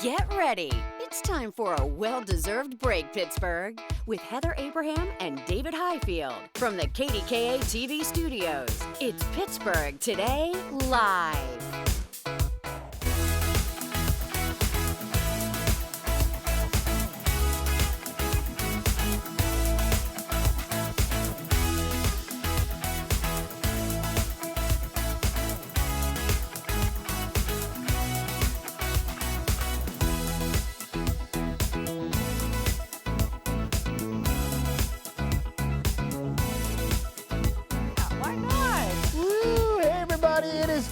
Get ready. It's time for a well-deserved break, Pittsburgh, with Heather Abraham and David Highfield from the KDKA-TV studios. It's Pittsburgh Today Live.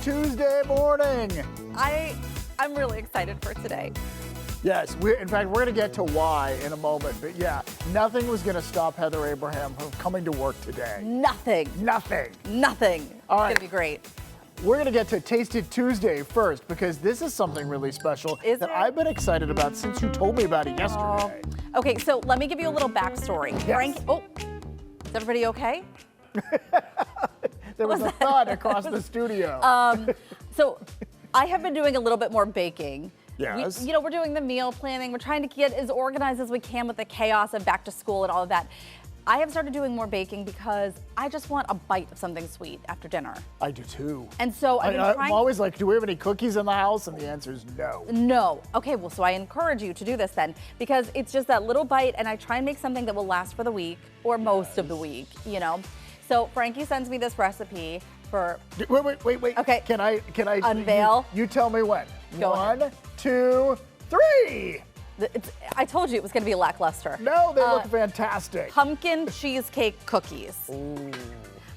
Tuesday morning. I'm really excited for today. Yes, in fact, we're going to get to why in a moment. But yeah, nothing was going to stop Heather Abraham from coming to work today. Nothing. Nothing. Nothing. All right. It's going to be great. We're going to get to Taste It Tuesday first because this is something really special that I've been excited about since you told me about it yesterday. Okay, so let me give you a little backstory. Yes. Is everybody okay? There was a thud across the studio. So I have been doing a little bit more baking. Yes. We're doing the meal planning. We're trying to get as organized as we can with the chaos of back to school and all of that. I have started doing more baking because I just want a bite of something sweet after dinner. I do too. And so I'm always like, do we have any cookies in the house? And the answer is no. No. Okay, well, so I encourage you to do this then because it's just that little bite and I try and make something that will last for the week or most of the week, So Frankie sends me this recipe for... Wait. Okay. Can I unveil? You tell me when. Go One, ahead. 2, 3. I told you it was going to be lackluster. No, they look fantastic. Pumpkin cheesecake cookies. Ooh.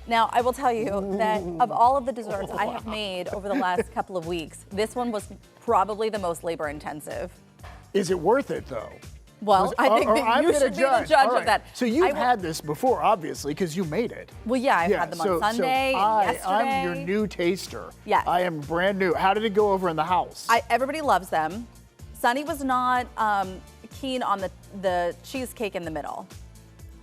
Now, I will tell you that of all of the desserts I have made over the last couple of weeks, this one was probably the most labor intensive. Is it worth it though? Well, I think that you should be the judge of that. So you've had this before, obviously, because you made it. Well, yeah, I've had them on Sunday and yesterday. I'm your new taster. Yes. I am brand new. How did it go over in the house? Everybody loves them. Sonny was not keen on the cheesecake in the middle.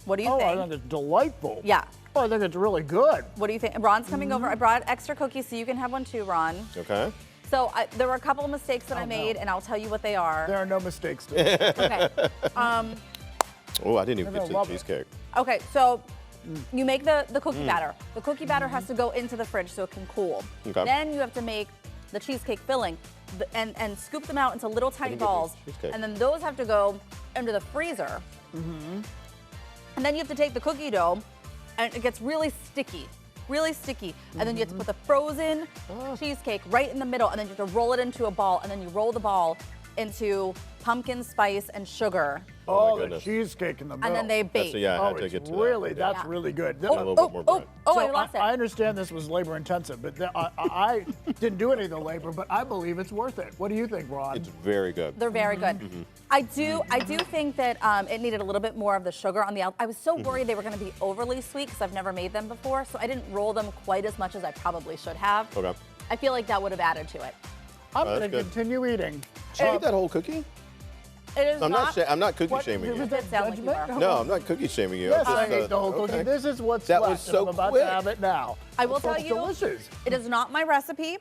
What do you think? I think it's delightful. Yeah. Oh, I think it's really good. What do you think? Ron's coming over. I brought extra cookies so you can have one too, Ron. Okay. So there were a couple of mistakes that I made, and I'll tell you what they are. There are no mistakes today. Okay. Oh, I didn't even get to the cheesecake. Okay, so you make the cookie batter. The cookie batter has to go into the fridge so it can cool. Okay. Then you have to make the cheesecake filling and scoop them out into little tiny balls. And then those have to go into the freezer. And then you have to take the cookie dough, and it gets really sticky. And then you have to put the frozen cheesecake right in the middle, and then you have to roll it into a ball, and then you roll the ball into pumpkin spice and sugar. Oh, the cheesecake in the middle. And then they bake. That's really good. I lost it. I understand this was labor intensive, but I didn't do any of the labor, but I believe it's worth it. What do you think, Ron? It's very good. They're very good. I do think that it needed a little bit more of the sugar on the outside. I was so worried they were going to be overly sweet because I've never made them before, so I didn't roll them quite as much as I probably should have. Okay. I feel like that would have added to it. I'm going to continue eating. Did you eat that whole cookie? It is I'm not cookie shaming you. It did sound like you were. No, I'm not cookie shaming you. Yes, I ate the whole cookie. This is what's that left. Was so I'm about quick. to have it now. I will tell you, delicious. It is not my recipe.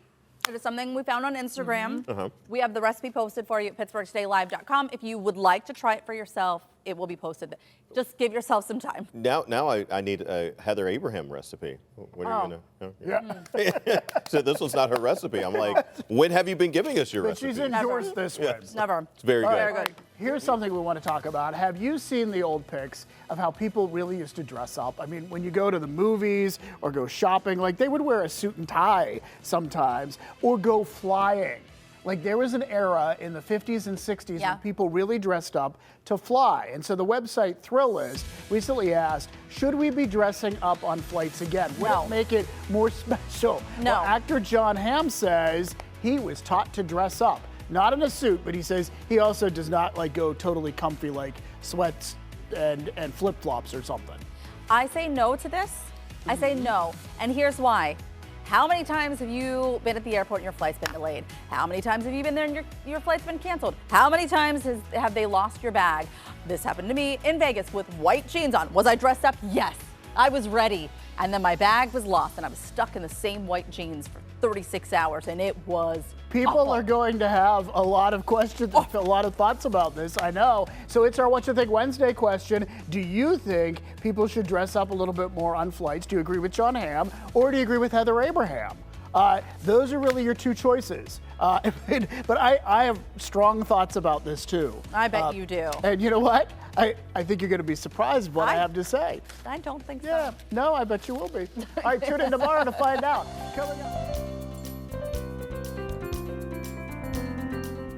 It is something we found on Instagram. We have the recipe posted for you at PittsburghTodayLive.com. If you would like to try it for yourself, it will be posted. Just give yourself some time. Now I need a Heather Abraham recipe. When are you gonna? Yeah. So this was not her recipe. I'm like, when have you been giving us your But recipe? she's endorsed this one. Never. It's very good. Very good. Here's something we want to talk about. Have you seen the old pics of how people really used to dress up? I mean, when you go to the movies or go shopping, like they would wear a suit and tie sometimes or go flying. Like there was an era in the 50s and 60s when people really dressed up to fly. And so the website Thrillist recently asked, should we be dressing up on flights again? Would it make it more special? No. Well, actor Jon Hamm says he was taught to dress up. Not in a suit, but he says he also does not like go totally comfy like sweats and flip-flops or something. I say no to this. I say no. And here's why. How many times have you been at the airport and your flight's been delayed? How many times have you been there and your flight's been canceled? How many times have they lost your bag? This happened to me in Vegas with white jeans on. Was I dressed up? Yes. I was ready. And then my bag was lost and I was stuck in the same white jeans for 36 hours, and it was People awful. are going to have a lot of questions, a lot of thoughts about this, I know. So it's our What You Think Wednesday question. Do you think people should dress up a little bit more on flights? Do you agree with John Hamm, or do you agree with Heather Abraham? Those are really your two choices. But I have strong thoughts about this too. I bet you do. And you know what? I think you're going to be surprised what I have to say. I don't think Yeah, so. no, I bet you will be. All right, tune in tomorrow to find out. Coming up.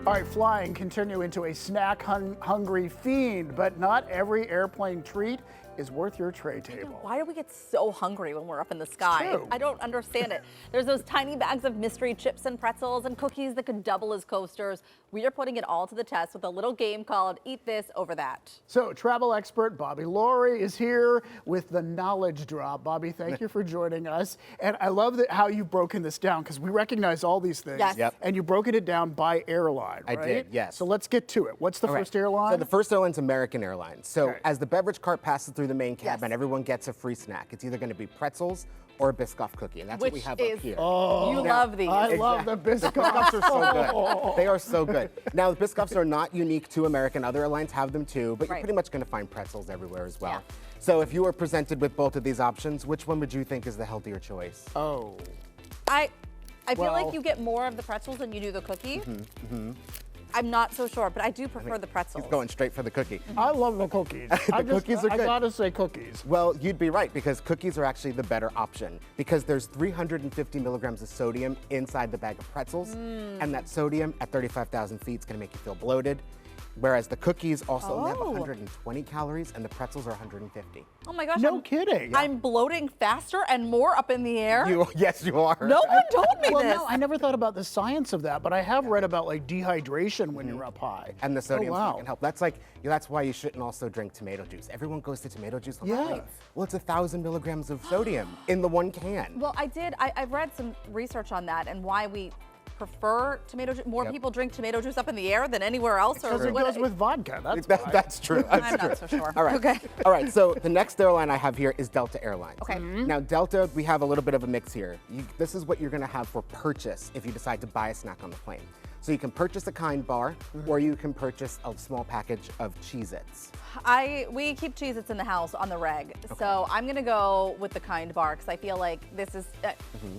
All right, flying continue into a snack-hungry fiend, but not every airplane treat is worth your tray table. Why do we get so hungry when we're up in the sky? true. I don't understand it. There's those tiny bags of mystery chips and pretzels and cookies that could double as coasters. We are putting it all to the test with a little game called Eat This Over That. So travel expert Bobby Laurie is here with the knowledge drop. Bobby, thank you for joining us. And I love how you've broken this down, because we recognize all these things. Yes. Yep. And you've broken it down by airline, right? I did, yes. So let's get to it. What's the All right. first airline? So the first airline's American Airlines. So Okay. as the beverage cart passes through the main cabin, Yes. everyone gets a free snack. It's either going to be pretzels or a Biscoff cookie, and that's what we Which have is, up here. you love these. I love the biscuits. Biscoffs are so good. They are so good. Now, the Biscoffs are not unique to American. Other airlines have them too, but you're Right. pretty much going to find pretzels everywhere as well. Yeah. So if you were presented with both of these options, which one would you think is the healthier choice? Oh. I feel Well- like you get more of the pretzels than you do the cookie. I'm not so sure, but I do prefer the pretzels. He's going straight for the cookie. I love the cookies. Cookies are I good. gotta say cookies. Well, you'd be right, because cookies are actually the better option, because there's 350 milligrams of sodium inside the bag of pretzels, and that sodium at 35,000 feet is going to make you feel bloated, whereas the cookies also only have Oh. 120 calories, and the pretzels are 150. Oh my gosh. No kidding. I'm bloating faster and more up in the air. Yes, you are. No one told me Well, this. no, I never thought about the science of that, but I have read about like dehydration when you're up high. And the sodium wow. can help. That's why you shouldn't also drink tomato juice. Everyone goes to tomato juice. Yeah. Why? Well, it's 1,000 milligrams of sodium in the one can. Well, I've read some research on that and why we prefer tomato juice. More Yep. people drink tomato juice up in the air than anywhere else. Because it goes with vodka. That's why. That's true. That's I'm true. not so sure. All right. Okay. All right. So the next airline I have here is Delta Airlines. Okay. Now Delta, we have a little bit of a mix here. This is what you're going to have for purchase if you decide to buy a snack on the plane. So you can purchase a Kind bar, or you can purchase a small package of Cheez-Its. We keep Cheez-Its in the house on the reg, so I'm gonna go with the Kind bar because I feel like this is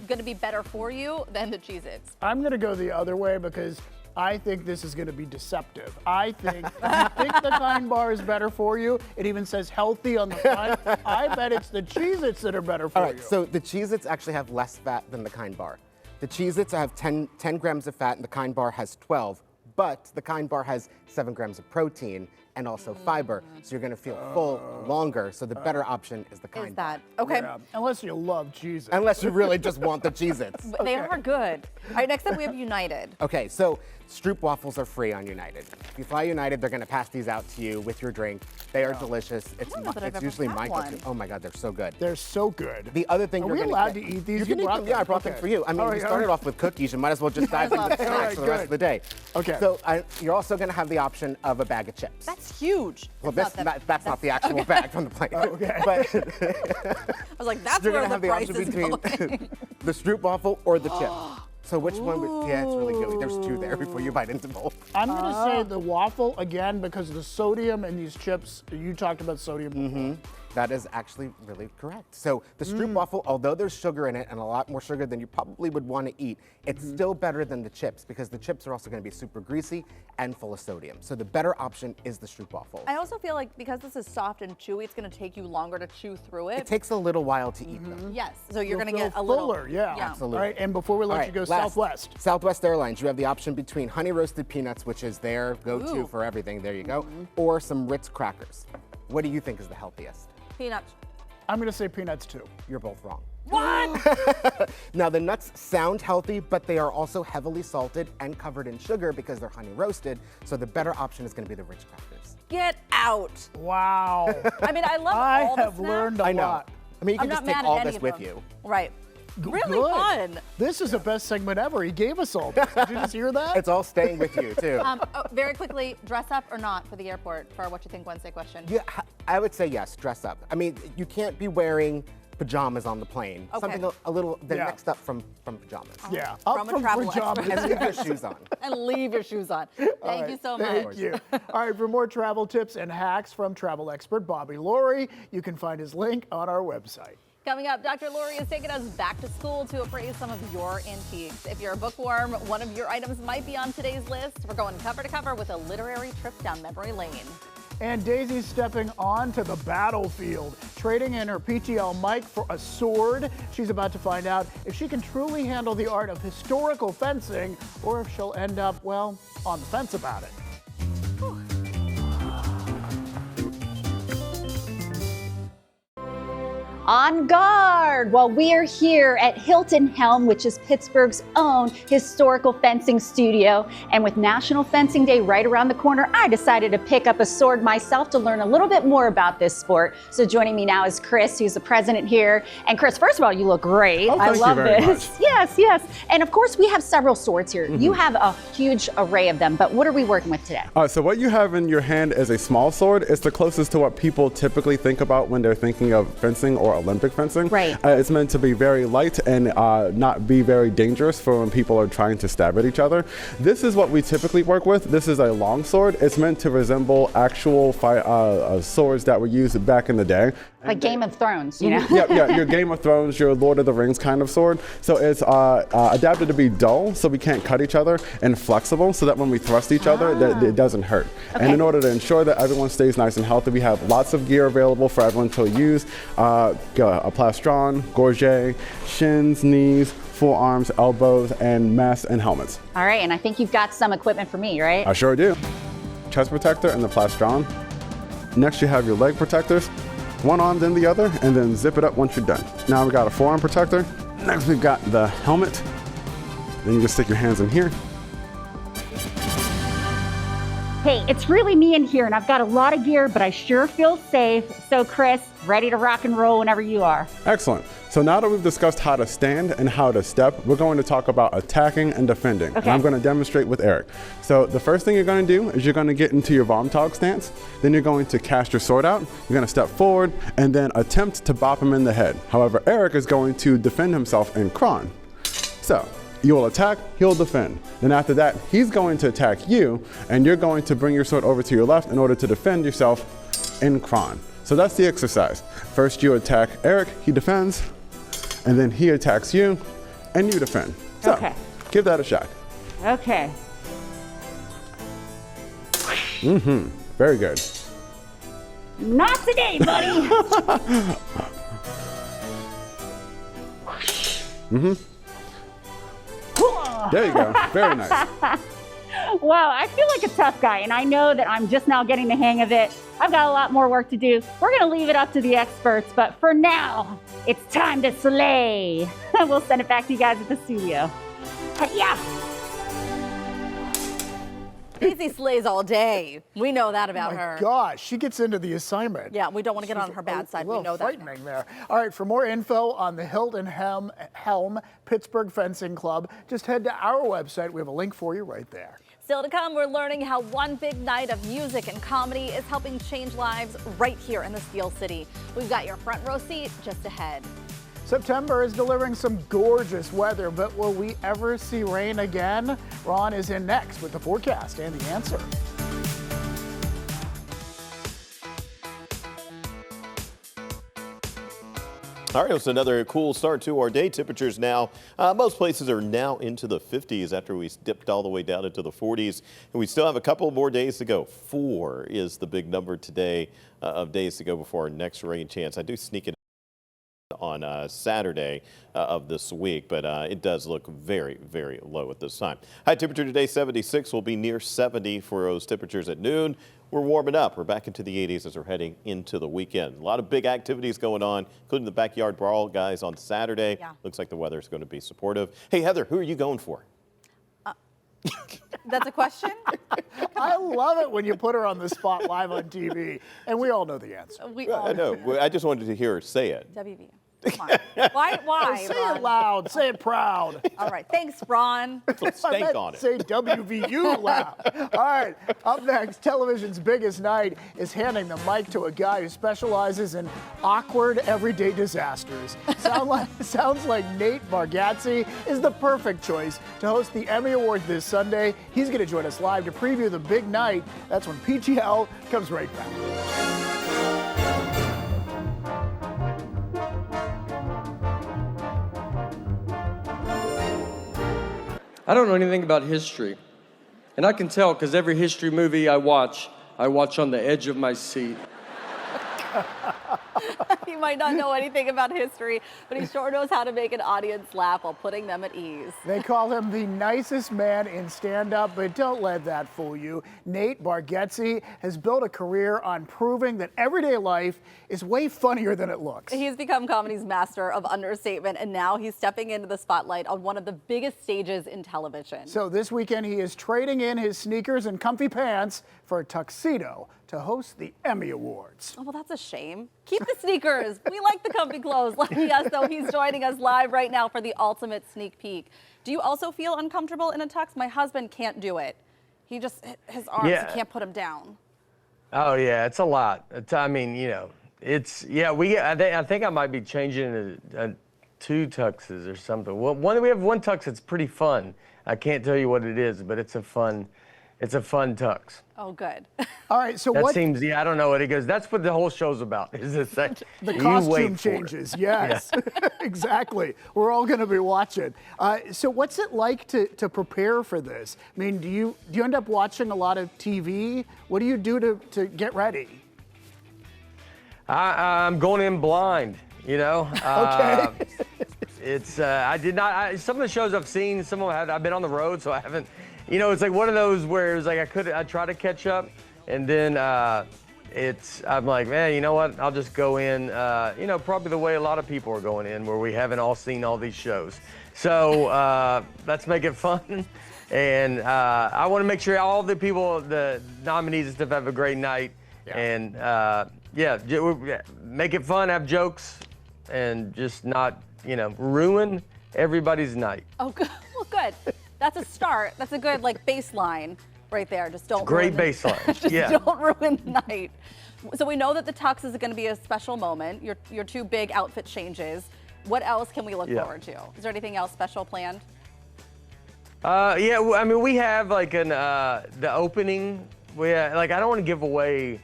gonna be better for you than the Cheez-Its. I'm going to go the other way because I think this is going to be deceptive. I think if you think the Kind bar is better for you, it even says healthy on the front. I bet it's the Cheez-Its that are better for All right. you. So the Cheez-Its actually have less fat than the Kind bar. The Cheez-Its have 10 grams of fat, and the Kind bar has 12. But the Kind bar has 7 grams of protein and also fiber, so you're going to feel full longer. So the better option is the Kind Is bar. that okay? Yeah, unless you love Cheez-Its. Unless you really just want the Cheez-Its. But they are good. All right, next up we have United. Okay, so Stroop waffles are free on United. If you fly United, they're going to pass these out to you with your drink. They are delicious. It's don't know that I've ever usually had my one. go-to. Oh my God, they're so good. They're so good. The other thing Are you're we gonna allowed get- to eat these? You can eat brought them. Yeah, I brought them Okay. for you. I mean, All we right, started all right. off with cookies. You might as well just dive into the snacks for the rest of the day. Okay. So you're also going to have the option of a bag of chips. That's huge. well, That's that's not the actual bag from the plane. Okay. But I was like, that's you're where going to the have the price option is between going. the Stroop waffle or the chip. So which one would, yeah, it's really good. There's two there before you bite into both. I'm going to say the waffle again because the sodium in these chips, you talked about sodium before. That is actually really correct. So the Stroop waffle, although there's sugar in it and a lot more sugar than you probably would want to eat, it's still better than the chips because the chips are also going to be super greasy and full of sodium. So the better option is the Stroop waffle. I also feel like because this is soft and chewy, it's going to take you longer to chew through It it. takes a little while to eat them. Yes, so you're going to Feel get a little fuller, yeah. Absolutely. All right, and before we let All you right, go, last, Southwest. Southwest Airlines, you have the option between honey roasted peanuts, which is their go-to Ooh. for everything, there you go, or some Ritz crackers. What do you think is the healthiest? peanuts. I'm going to say peanuts too. You're both wrong. What? Now the nuts sound healthy, but they are also heavily salted and covered in sugar because they're honey roasted, so the better option is going to be the Ritz crackers. Get out. Wow. I mean, I love I all the have snacks. learned a I know. lot. I mean, you I'm can not just take mad all at any this of with them. you. Right. Really Good. fun. This is the best segment ever. He gave us all this. Did you just hear that? It's all staying with you, too. Very quickly, dress up or not for the airport for our What You Think Wednesday question. Yeah, I would say yes, dress up. I mean, you can't be wearing pajamas on the plane. Okay. Something a little, they're Yeah. next up from pajamas. Yeah, From a travel expert. And leave your shoes on. And leave your shoes on. Thank you so much. Thank you. All right, for more travel tips and hacks from travel expert Bobby Laurie, you can find his link on our website. Coming up, Dr. Laurie is taking us back to school to appraise some of your antiques. If you're a bookworm, one of your items might be on today's list. We're going cover to cover with a literary trip down memory lane. And Daisy's stepping onto the battlefield, trading in her PTL mic for a sword. She's about to find out if she can truly handle the art of historical fencing or if she'll end up, well, on the fence about it. On guard! Well, we are here at Hilton Helm, which is Pittsburgh's own historical fencing studio. And with National Fencing Day right around the corner, I decided to pick up a sword myself to learn a little bit more about this sport. So joining me now is Chris, who's the president here. And Chris, first of all, you look great. Oh, I thank love you very this. much. Yes, yes. And of course, we have several swords here. You have a huge array of them, but what are we working with today? So what you have in your hand is a small sword. It's the closest to what people typically think about when they're thinking of fencing or Olympic fencing. Right. It's meant to be very light and not be very dangerous for when people are trying to stab at each other. This is what we typically work with. This is a long sword. It's meant to resemble actual swords that were used back in the day. Like Game of Thrones, you know? Yeah, your Game of Thrones, your Lord of the Rings kind of sword. So it's adapted to be dull, so we can't cut each other, and flexible, so that when we thrust each other, that it doesn't hurt. Okay. And in order to ensure that everyone stays nice and healthy, we have lots of gear available for everyone to use. A plastron, gorget, shins, knees, forearms, elbows, and masks and helmets. All right, and I think you've got some equipment for me, right? I sure do. Chest protector and the plastron. Next you have your leg protectors. One arm then the other, and then zip it up once you're done. Now we got a forearm protector. Next we've got the helmet. Then you just stick your hands in here. Hey, it's really me in here, and I've got a lot of gear, but I sure feel safe. So Chris, ready to rock and roll whenever you are. Excellent. So now that we've discussed how to stand and how to step, we're going to talk about attacking and defending. Okay. And I'm going to demonstrate with Eric. So the first thing you're going to do is you're going to get into your Vormtag stance. Then you're going to cast your sword out. You're going to step forward and then attempt to bop him in the head. However, Eric is going to defend himself in Kron. So you will attack, he'll defend. Then after that, he's going to attack you, and you're going to bring your sword over to your left in order to defend yourself in Kron. So that's the exercise. First you attack Eric, he defends, and then he attacks you, and you defend. So Okay. give that a shot. Okay. Very good. Not today, buddy. There you go. Very nice. Wow, I feel like a tough guy, and I know that I'm just now getting the hang of it. I've got a lot more work to do. We're gonna leave it up to the experts, but for now, it's time to slay. We'll send it back to you guys at the studio. Yeah. Daisy slays all day. We know that about Oh her. my gosh, she gets into the assignment. Yeah, we don't want to get on her bad side. A We little know that. frightening there. All right, for more info on the Hilton Helm Pittsburgh Fencing Club, just head to our website. We have a link for you right there. Still to come, we're learning how one big night of music and comedy is helping change lives right here in the Steel City. We've got your front row seat just ahead. September is delivering some gorgeous weather, but will we ever see rain again? Ron is in next with the forecast and the answer. All right, it's another cool start to our day. Temperatures now, most places are now into the 50s after we dipped all the way down into the 40s. And we still have a couple more days to go. 4 is the big number today of days to go before our next rain chance. I do sneak it on Saturday of this week, but it does look very, very low at this time. High temperature today, 76, will be near 70 for those temperatures at noon. We're warming up. We're back into the 80s as we're heading into the weekend. A lot of big activities going on, including the backyard brawl guys on Saturday. Yeah. Looks like the weather's going to be supportive. Hey, Heather, who are you going for? That's a question? I love it when you put her on the spot live on TV, and we all know the answer. We I all know. I just wanted to hear her say it. WV. Come on. Why, Say Ron? it loud. Say it proud. All right. Thanks, Ron. Stank on it. Say WVU loud. All right. Up next, television's biggest night is handing the mic to a guy who specializes in awkward everyday disasters. Sounds like Nate Bargatze is the perfect choice to host the Emmy Awards this Sunday. He's going to join us live to preview the big night. That's when PTL comes right back. I don't know anything about history. And I can tell because every history movie I watch on the edge of my seat. He might not know anything about history, but he sure knows how to make an audience laugh while putting them at ease. They call him the nicest man in stand-up, but don't let that fool you. Nate Bargatze has built a career on proving that everyday life is way funnier than it looks. He's become comedy's master of understatement, and now he's stepping into the spotlight on one of the biggest stages in television. So this weekend, he is trading in his sneakers and comfy pants for a tuxedo to host the Emmy Awards. Oh, well, that's a shame. Keep the sneakers. We like the comfy clothes. Yes, though, he's joining us live right now for the ultimate sneak peek. Do you also feel uncomfortable in a tux? My husband can't do it. He just, his arms, Yeah. he can't put them down. Oh yeah, it's a lot. I mean, you know, it's I think I might be changing to 2 tuxes or something. Well, we have one tux that's pretty fun. I can't tell you what it is, but it's a fun tux. Oh, good. All right, so That what? seems, I don't know what it goes. That's what the whole show's about. Is this The you costume wait for it. changes, yes, exactly. We're all going to be watching. So what's it like to prepare for this? I mean, do you end up watching a lot of TV? What do you do to get ready? I'm going in blind, you know. Okay. It's I did not. Some of the shows I've seen, some of them I've been on the road, so I haven't. You know, it's like one of those where it was like I try to catch up, and then I'm like, man, you know what? I'll just go in. You know, probably the way a lot of people are going in, where we haven't all seen all these shows. So let's make it fun, and I want to make sure all the people, the nominees and stuff, have a great night, and make it fun, have jokes, and just not, you know, ruin everybody's night. Oh, good. Well, good. That's a start. That's a good, like, baseline right there. Just don't Great ruin baseline. Just Yeah. don't ruin the night. So we know that the tux is going to be a special moment. Your 2 big outfit changes. What else can we look forward to? Is there anything else special planned? I mean, we have like the opening. I don't want to give away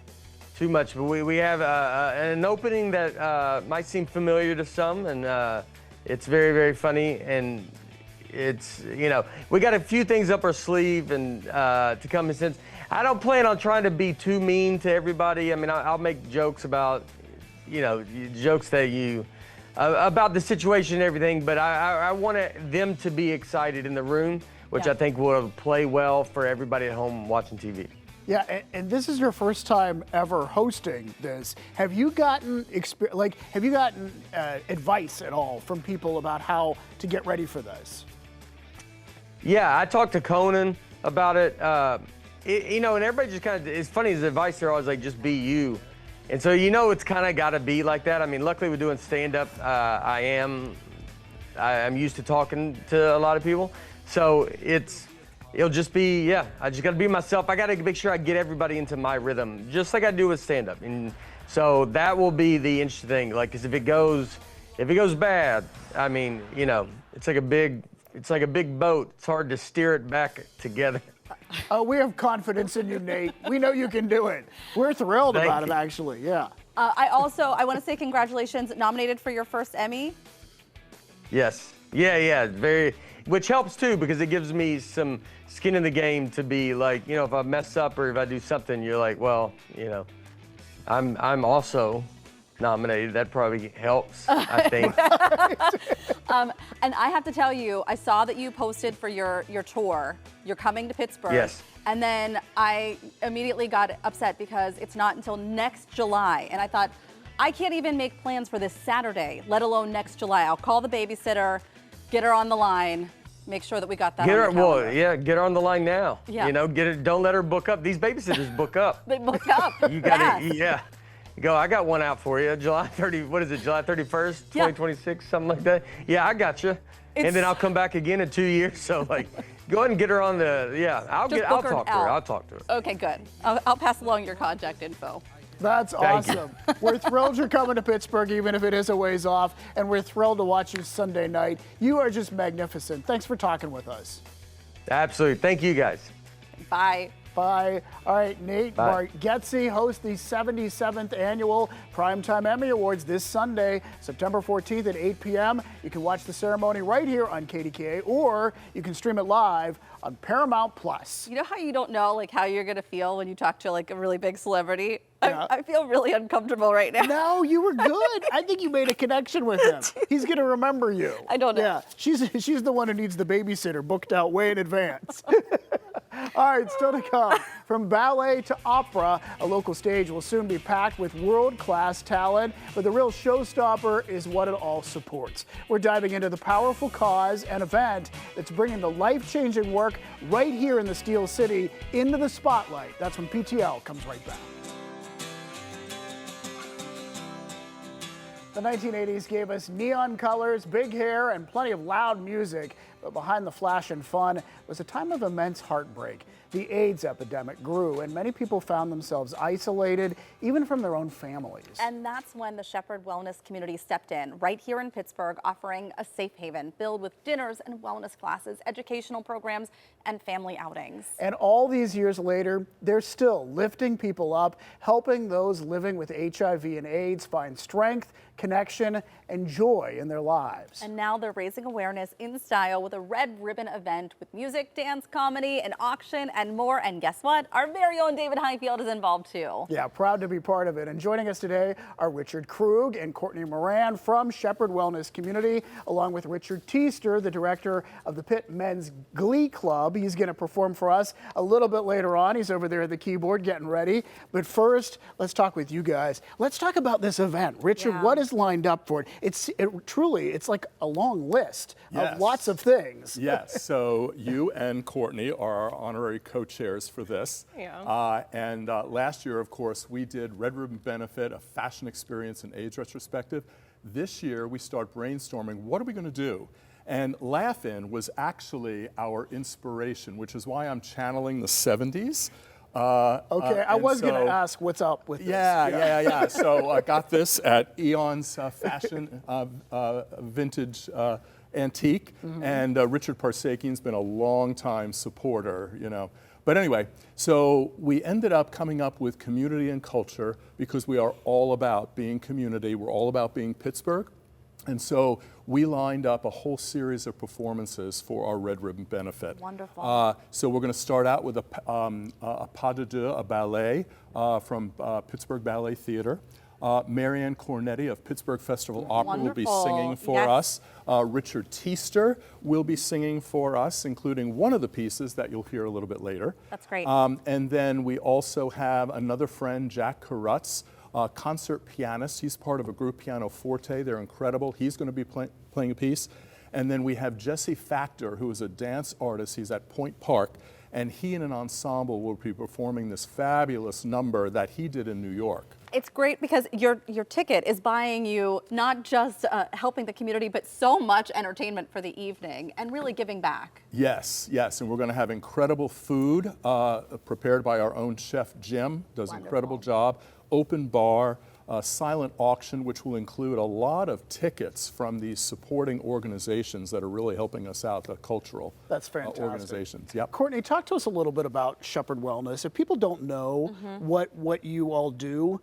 too much, but we have an opening that might seem familiar to some, and it's very, very funny, and it's, you know, we got a few things up our sleeve and to come in since. I don't plan on trying to be too mean to everybody. I mean, I'll make jokes about, you know, jokes that about the situation and everything, but I want them to be excited in the room, which I think will play well for everybody at home watching TV. Yeah, and this is your first time ever hosting this. Have you gotten advice at all from people about how to get ready for this? Yeah, I talked to Conan about it. You know, and everybody just kind of, it's funny, his advice, they're always like, just be you. And so, you know, it's kind of got to be like that. I mean, luckily we're doing stand-up. I'm used to talking to a lot of people. So it'll just be, I just got to be myself. I got to make sure I get everybody into my rhythm, just like I do with stand-up. And so that will be the interesting thing. Like, 'cause if it goes bad, I mean, you know, it's like a big boat. It's hard to steer it back together. We have confidence in you, Nate. We know you can do it. We're thrilled about it, actually. Yeah. I want to say congratulations, nominated for your first Emmy. Yes. Yeah. Very. Which helps too, because it gives me some skin in the game to be like, you know, if I mess up or if I do something, you're like, well, you know, I'm also nominated. That probably helps, I think. And I have to tell you, I saw that you posted for your tour. You're coming to Pittsburgh. Yes. And then I immediately got upset because it's not until next July. And I thought, I can't even make plans for this Saturday, let alone next July. I'll call the babysitter, get her on the line, make sure that we got that on the calendar. Get her on the line now. Yeah. You know, don't let her book up. These babysitters book up. They book up. You gotta, go, I got one out for you. July 31st, 2026, something like that. Yeah, I got you. And then I'll come back again in 2 years. So like, go ahead and get her on the, I'll talk to her. I'll talk to her. Okay, good. I'll pass along your contact info. That's awesome. We're thrilled you're coming to Pittsburgh, even if it is a ways off, and we're thrilled to watch you Sunday night. You are just magnificent. Thanks for talking with us. Absolutely. Thank you, guys. Bye. Bye. All right, Nate Bargatze hosts the 77th Annual Primetime Emmy Awards this Sunday, September 14th at 8 p.m. You can watch the ceremony right here on KDKA, or you can stream it live on Paramount Plus. You know how you don't know how you're going to feel when you talk to like a really big celebrity? Yeah. I feel really uncomfortable right now. No, you were good. I think you made a connection with him. He's going to remember you. I don't know. Yeah, she's the one who needs the babysitter booked out way in advance. All right, still to come. From ballet to opera, a local stage will soon be packed with world-class talent, but the real showstopper is what it all supports. We're diving into the powerful cause and event that's bringing the life-changing work right here in the Steel City into the spotlight. That's when PTL comes right back. The 1980s gave us neon colors, big hair, and plenty of loud music. But behind the flash and fun was a time of immense heartbreak. The AIDS epidemic grew, and many people found themselves isolated, even from their own families. And that's when the Shepherd Wellness community stepped in, right here in Pittsburgh, offering a safe haven filled with dinners and wellness classes, educational programs, and family outings. And all these years later, they're still lifting people up, helping those living with HIV and AIDS find strength, connection, and joy in their lives. And now they're raising awareness in style with a red ribbon event with music, dance, comedy, an auction, and more. And guess what? Our very own David Highfield is involved too. Yeah, proud to be part of it. And joining us today are Richard Krug and Courtney Moran from Shepherd Wellness Community, along with Richard Teester, the director of the Pitt Men's Glee Club. He's going to perform for us a little bit later on. He's over there at the keyboard getting ready. But first, let's talk with you guys. Let's talk about this event. Richard, what is lined up for it? It's like a long list of lots of things. Yes, so you and Courtney are our honorary co-chairs for this. Yeah. And last year, of course, we did Red Ribbon Benefit, a fashion experience and AIDS retrospective. This year, we start brainstorming, what are we going to do? And Laugh-In was actually our inspiration, which is why I'm channeling the 70s. I was going to ask what's up with this. Yeah. So I got this at Eon's Fashion Vintage Antique, and Richard Parsakian's been a long time supporter, But anyway, so we ended up coming up with community and culture because we are all about being community. We're all about being Pittsburgh. And so we lined up a whole series of performances for our Red Ribbon Benefit. Wonderful. So we're going to start out with a pas de deux, a ballet from Pittsburgh Ballet Theater. Marianne Cornetti of Pittsburgh Festival Opera will be singing for us. Richard Teester will be singing for us, including one of the pieces that you'll hear a little bit later. That's great. And then we also have another friend, Jack Karutz, concert pianist. He's part of a group, Piano Forte. They're incredible. He's going to be playing a piece. And then we have Jesse Factor, who is a dance artist. He's at Point Park. And he and an ensemble will be performing this fabulous number that he did in New York. It's great because your ticket is buying you not just helping the community, but so much entertainment for the evening and really giving back. Yes, and we're going to have incredible food prepared by our own chef, Jim. Does an incredible job. Open bar, silent auction, which will include a lot of tickets from these supporting organizations that are really helping us out, the cultural organizations. Yep. Courtney, talk to us a little bit about Shepherd Wellness. If people don't know what you all do,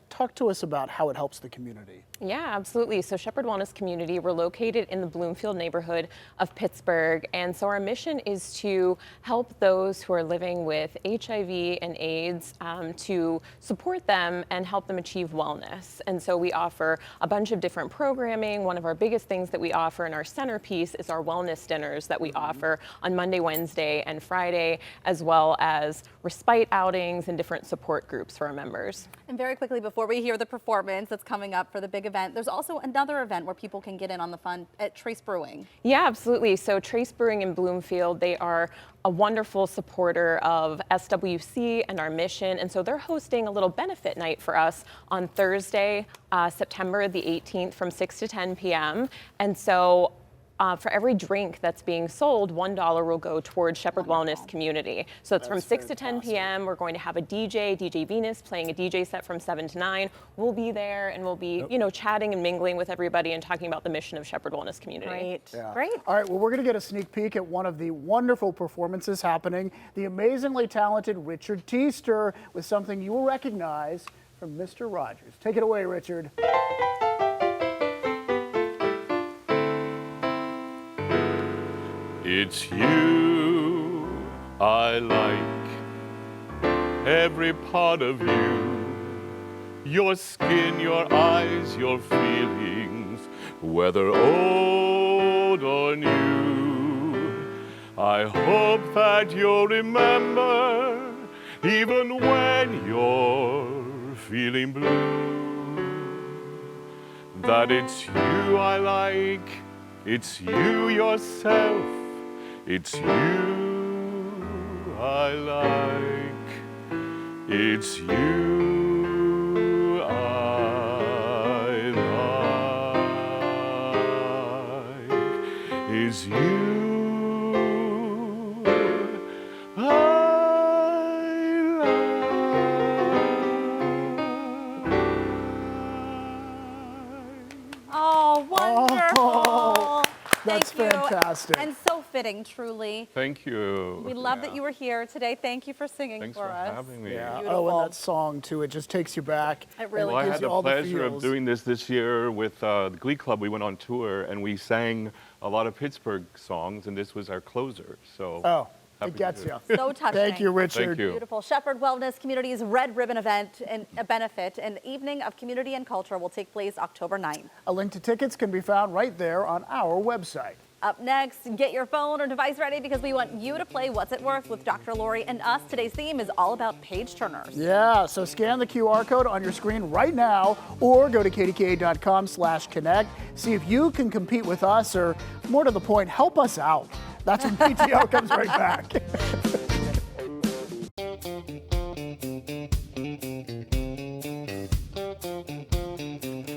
talk to us about how it helps the community. Yeah, absolutely. So Shepherd Wellness Community, we're located in the Bloomfield neighborhood of Pittsburgh. And so our mission is to help those who are living with HIV and AIDS to support them and help them achieve wellness. And so we offer a bunch of different programming. One of our biggest things that we offer in our centerpiece is our wellness dinners that we offer on Monday, Wednesday, and Friday, as well as respite outings and different support groups for our members. And very quickly, before we hear the performance that's coming up for the big event event. There's also another event where people can get in on the fun at Trace Brewing. Yeah, absolutely. So Trace Brewing in Bloomfield, they are a wonderful supporter of SWC and our mission. And so they're hosting a little benefit night for us on Thursday, September the 18th from 6 to 10 p.m. And so for every drink that's being sold, $1 will go towards Shepherd Wellness Community. So it's from 6 to 10 p.m. We're going to have a DJ Venus, playing a DJ set from 7 to 9. We'll be there and we'll be, chatting and mingling with everybody and talking about the mission of Shepherd Wellness Community. Great. Yeah. Great. All right, well, we're going to get a sneak peek at one of the wonderful performances happening. The amazingly talented Richard Teester with something you will recognize from Mr. Rogers. Take it away, Richard. It's you I like, every part of you, your skin, your eyes, your feelings, whether old or new. I hope that you'll remember, even when you're feeling blue, that it's you I like, it's you yourself. It's you I like, it's you I like, it's you I like. Oh, wonderful. That's fantastic. And so fitting, truly. Thank you. We love that you were here today. Thank you for singing Thanks for for us. having me. Yeah. Beautiful. Oh, and that song, too, it just takes you back. It really Well, I gives had you the all pleasure of feels. doing this year with the Glee Club. We went on tour and we sang a lot of Pittsburgh songs, and this was our closer. So Oh, happy it to gets do you. it. So touching. Thank you, Richard. Thank you. Beautiful. Shepherd Wellness Community's Red Ribbon event and a benefit, an evening of community and culture will take place October 9th. A link to tickets can be found right there on our website. Up next, get your phone or device ready because we want you to play What's It Worth with Dr. Lori and us. Today's theme is all about page turners. Yeah, so scan the QR code on your screen right now or go to kdka.com/connect. See if you can compete with us or, more to the point, help us out. That's when PTL comes right back.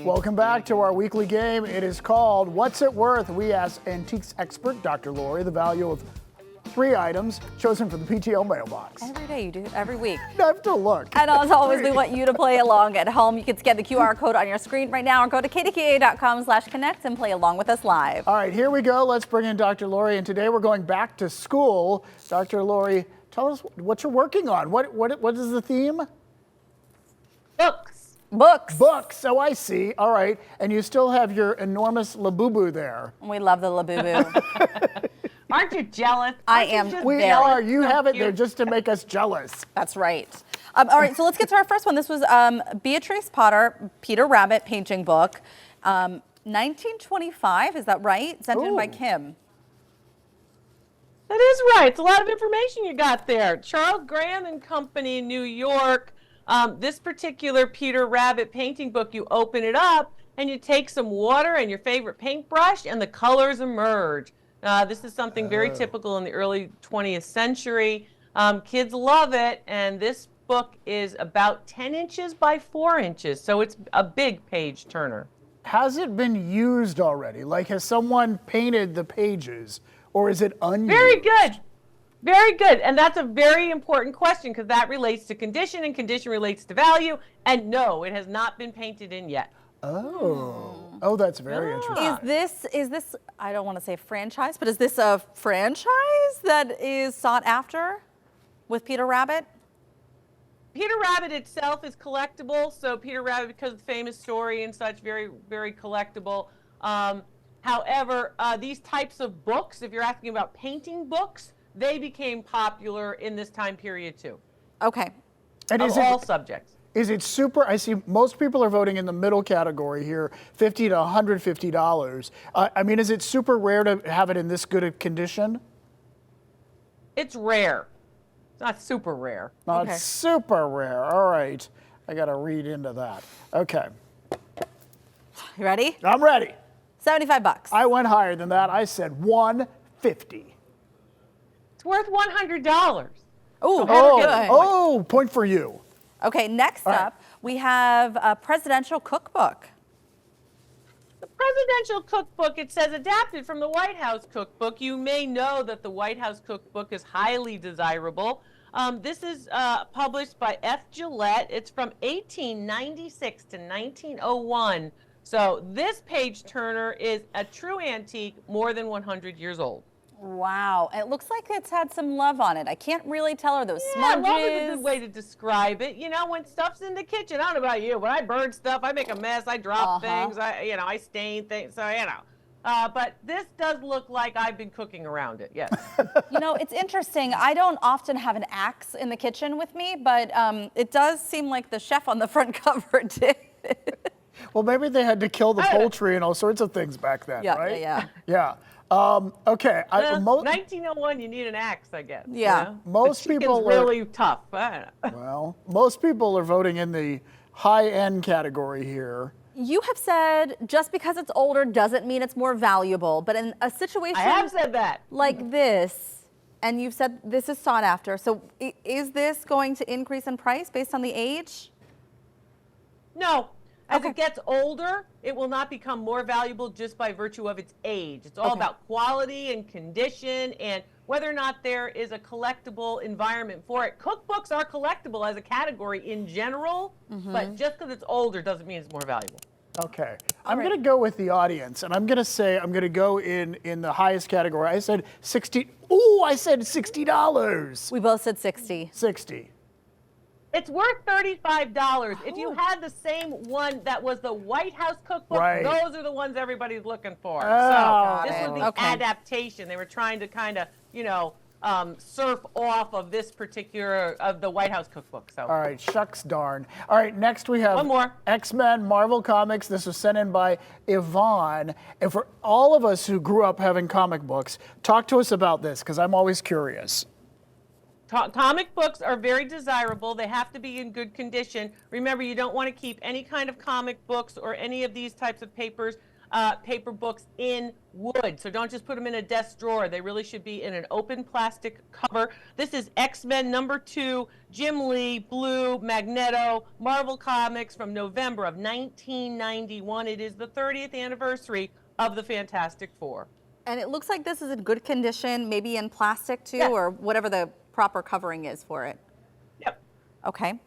Welcome back to our weekly game. It is called What's It Worth? We ask antiques expert Dr. Lori the value of 3 items chosen from the PTL mailbox. Every day you do, every week. I have to look. And as always, we want you to play along at home. You can scan the QR code on your screen right now or go to kdka.com/connect and play along with us live. All right, here we go. Let's bring in Dr. Lori, and today we're going back to school. Dr. Lori, tell us what you're working on. What is the theme? Books. Books. Books. Oh, I see. All right. And you still have your enormous Labubu there. We love the Labubu. Aren't you jealous? I am. We are. You have it there just to make us jealous. That's right. All right, so let's get to our first one. This was Beatrice Potter, Peter Rabbit painting book. 1925, is that right? Sent in by Kim. That is right. It's a lot of information you got there. Charles Graham and Company, New York. This particular Peter Rabbit painting book, you open it up and you take some water and your favorite paintbrush and the colors emerge. This is something very typical in the early 20th century. Kids love it, and this book is about 10 inches by 4 inches, so it's a big page turner. Has it been used already? Like, has someone painted the pages, or is it unused? Very good. Very good. And that's a very important question because that relates to condition and condition relates to value. And no, it has not been painted in yet. Oh, that's very interesting. Is this, I don't want to say franchise, but is this a franchise that is sought after with Peter Rabbit? Peter Rabbit itself is collectible. So Peter Rabbit, because of the famous story and such, very, very collectible. However, these types of books, if you're asking about painting books, they became popular in this time period too. Okay. And of all subjects. Is it super? I see most people are voting in the middle category here, $50 to $150. I mean, is it super rare to have it in this good a condition? It's rare. It's not super rare. Not super rare. All right. I got to read into that. Okay. You ready? I'm ready. $75. I went higher than that. I said $150. It's worth $100. Oh, point for you. Okay, next up, we have a presidential cookbook. The presidential cookbook, it says adapted from the White House cookbook. You may know that the White House cookbook is highly desirable. This is published by F. Gillette. It's from 1896 to 1901. So this page turner is a true antique, more than 100 years old. Wow, it looks like it's had some love on it. I can't really tell, are those Yeah, smudges? love is a good way to describe it. You know, when stuff's in the kitchen, I don't know about you, when I burn stuff, I make a mess, I drop things, I stain things, so, but this does look like I've been cooking around it, yes. You know, it's interesting. I don't often have an axe in the kitchen with me, but it does seem like the chef on the front cover did. Well, maybe they had to kill the poultry and all sorts of things back then, right? Yeah. Okay. 1901, you need an axe, I guess. Yeah. You know? Most people are really tough. Well, most people are voting in the high-end category here. You have said just because it's older doesn't mean it's more valuable, but in a situation I have said that. Like this, and you've said this is sought after, so is this going to increase in price based on the age? No. As it gets older, it will not become more valuable just by virtue of its age. It's all about quality and condition and whether or not there is a collectible environment for it. Cookbooks are collectible as a category in general, but just because it's older doesn't mean it's more valuable. Okay. I'm going to go with the audience, and I'm going to say I'm going to go in the highest category. I said 60. Ooh, I said $60. We both said 60. 60. It's worth $35. If you had the same one that was the White House cookbook, those are the ones everybody's looking for. So this was the adaptation. They were trying to kind of, surf off of this particular, of the White House cookbook. So. All right, shucks darn. All right, next we have one more. X-Men Marvel Comics. This was sent in by Yvonne. And for all of us who grew up having comic books, talk to us about this, because I'm always curious. Comic books are very desirable. They have to be in good condition. Remember, you don't want to keep any kind of comic books or any of these types of paper books in wood. So don't just put them in a desk drawer. They really should be in an open plastic cover. This is X-Men #2, Jim Lee, Blue, Magneto, Marvel Comics from November of 1991. It is the 30th anniversary of the Fantastic Four. And it looks like this is in good condition, maybe in plastic too, or whatever the proper covering is for it. Yep. Okay.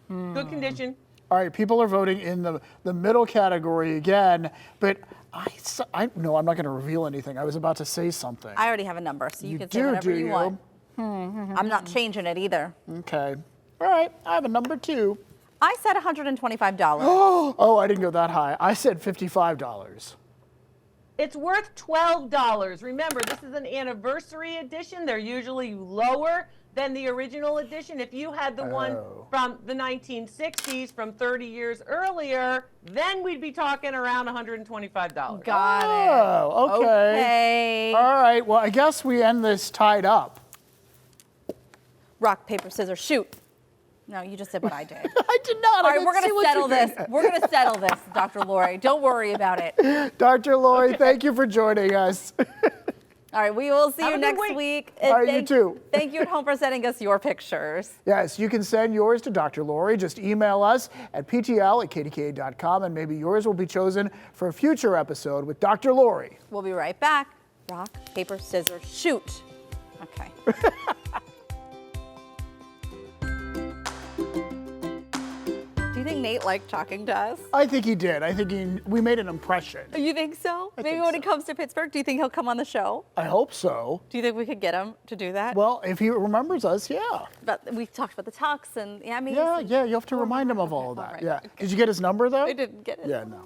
Good condition. All right, people are voting in the middle category again, but no, I'm not going to reveal anything. I was about to say something. I already have a number, so you can say whatever you want. Mm-hmm. I'm not changing it either. Okay. All right, I have a number 2. I said $125. Oh, I didn't go that high. I said $55. It's worth $12. Remember, this is an anniversary edition. They're usually lower than the original edition. If you had the one from the 1960s, from 30 years earlier, then we'd be talking around $125. Got it. Oh, okay. All right, well, I guess we end this tied up. Rock, paper, scissors, shoot. No, you just said what I did. I did not. All right, we're going to settle this. We're going to settle this, Dr. Lori. Don't worry about it. Dr. Lori, thank you for joining us. All right, we will see you next week. All right, you too. Thank you at home for sending us your pictures. Yes, you can send yours to Dr. Lori. Just email us at ptl@kdka.com, and maybe yours will be chosen for a future episode with Dr. Lori. We'll be right back. Rock, paper, scissors, shoot. Okay. Do you think Nate liked talking to us? I think he did. I think we made an impression. You think so? Maybe when he comes to Pittsburgh, do you think he'll come on the show? I hope so. Do you think we could get him to do that? Well, if he remembers us, yeah. But we talked about the tux and yeah, you have to remind him of all of that. Right. Yeah. Okay. Did you get his number though? I didn't get it. Yeah, no.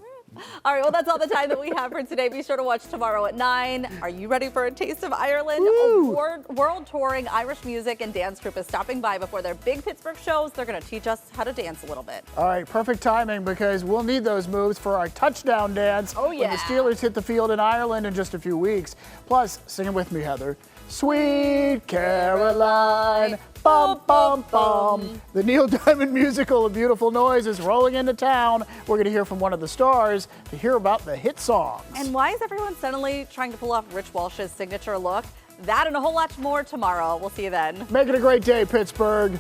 All right, well, that's all the time that we have for today. Be sure to watch tomorrow at 9. Are you ready for a taste of Ireland? A world touring Irish music and dance group is stopping by before their big Pittsburgh shows. They're going to teach us how to dance a little bit. All right, perfect timing because we'll need those moves for our touchdown dance when the Steelers hit the field in Ireland in just a few weeks. Plus, sing it with me, Heather. Sweet Caroline, Bum, bum, bum. The Neil Diamond musical, A Beautiful Noise, is rolling into town. We're going to hear from one of the stars to hear about the hit songs. And why is everyone suddenly trying to pull off Rich Walsh's signature look? That and a whole lot more tomorrow. We'll see you then. Make it a great day, Pittsburgh.